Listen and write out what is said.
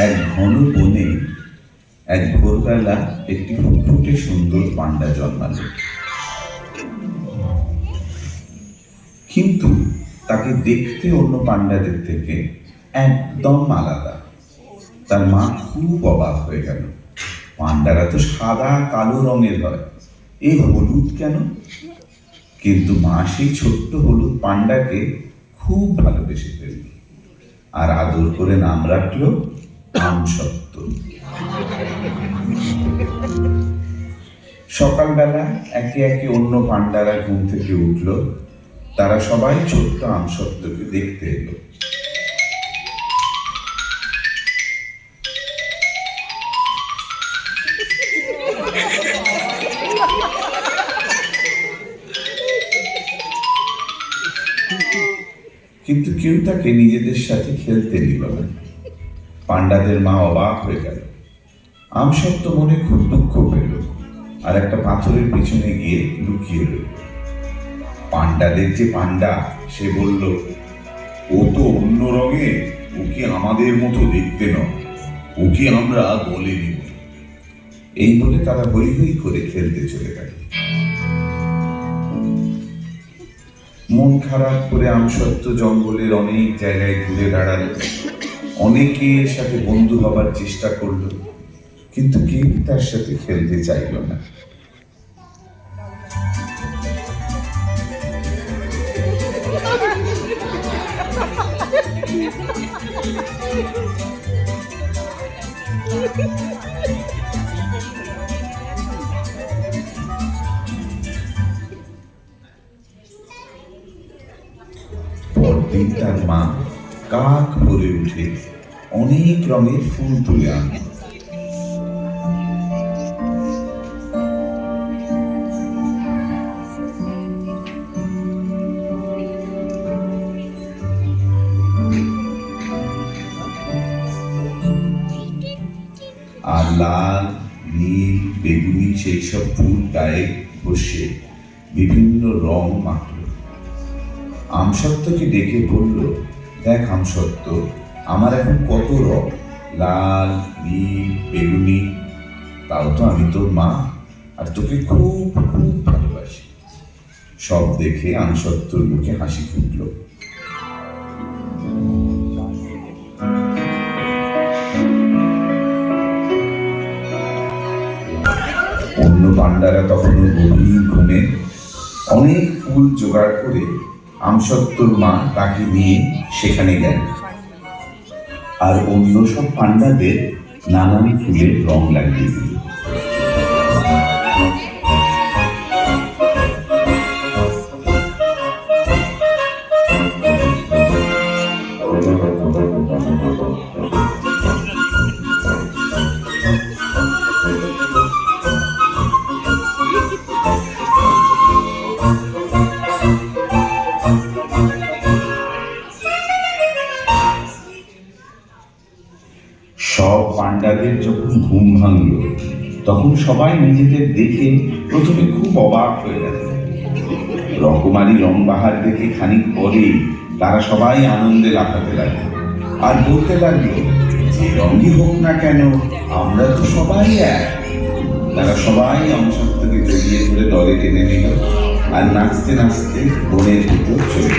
এক ঘন বনে এক ভোরবেলা একটি ফুটফুটে সুন্দর পান্ডা জন্মালো। কিন্তু তাকে দেখতে অন্য পান্ডাদের থেকে একদম আলাদা। তার মা খুব অবাক হয়ে গেল। পান্ডারা তো সাদা কালো রঙের হয়, এ হলুদ কেন? কিন্তু মা সেই ছোট্ট হলুদ পান্ডাকে খুব ভালোবেসে ফেলল আর আদর করে নাম রাখলো আমসত্ত্ব। সকালবেলা একে একে অন্য পান্ডারা ঘুম থেকে উঠল। তারা সবাই ছোট্ট আমসত্ত্বকে দেখতে এলো। কিন্তু কেউ তাকে নিজেদের সাথে খেলতে নিল না। পান্ডাদের মা অবাক হয়ে গেল। আমসত্ত্ব মনে খুব দুঃখ পেল আর একটা পাথরের পিছনে গিয়ে লুকিয়ে রইল। পান্ডাদের যে পান্ডা, সে বলল, ও তো অন্য রঙে, ওকে আমাদের মতো দেখতে নয়, ওকে আমরা দলে নিব। এই বলে তারা হই হই করে খেলতে চলে গেল। মন খারাপ করে আমসত্ত্ব জঙ্গলের অনেক জায়গায় ঘুরে দাঁড়ালো। অনেকের সাথে বন্ধু হবার চেষ্টা করলো, কিন্তু কেউ তার সাথে খেলতে চাইল না। পরদিন তার মা কাক ভরে উঠে অনেক রঙের ফুল তুলে আনল। আর লাল, নীল, বেগুনি সেই সব ফুল গায়ে বসে বিভিন্ন রং মাখল। আমসত্ত্বকে ডেকে বলল, দেখ আমসত্ত্ব, আমার এখন কত রং, লাল, নীল, বেগুনি, তাও তো আমি তোর মা, আর তোকে খুব খুব ভালোবাসি। সব দেখে আমসত্ত্বর মুখে হাসি ফুটল। অন্য পান্ডারা তখনও গভীর ঘুমে। অনেক ফুল জোগাড় করে আমসত্ত্বর মা তাকে নিয়ে সেখানে গেল আর অন্য সব পান্ডাদের নানান ফুলের রং লাগিয়ে দিল। সব পান্ডাদের যখন ঘুম ভাঙল, তখন সবাই নিজেদের দেখে প্রথমে খুব অবাক হয়ে গেল। রকমারি রং বাহার দেখে খানিক পরেই তারা সবাই আনন্দে লাফাতে লাগলো আর বলতে লাগলো, যে রঙই হোক না কেন, আমরা তো সবাই এক। তারা সবাই আমসত্ত্বকে জড়িয়ে ধরে দলে টেনে নিল আর নাচতে নাচতে বনের ভিতর চলে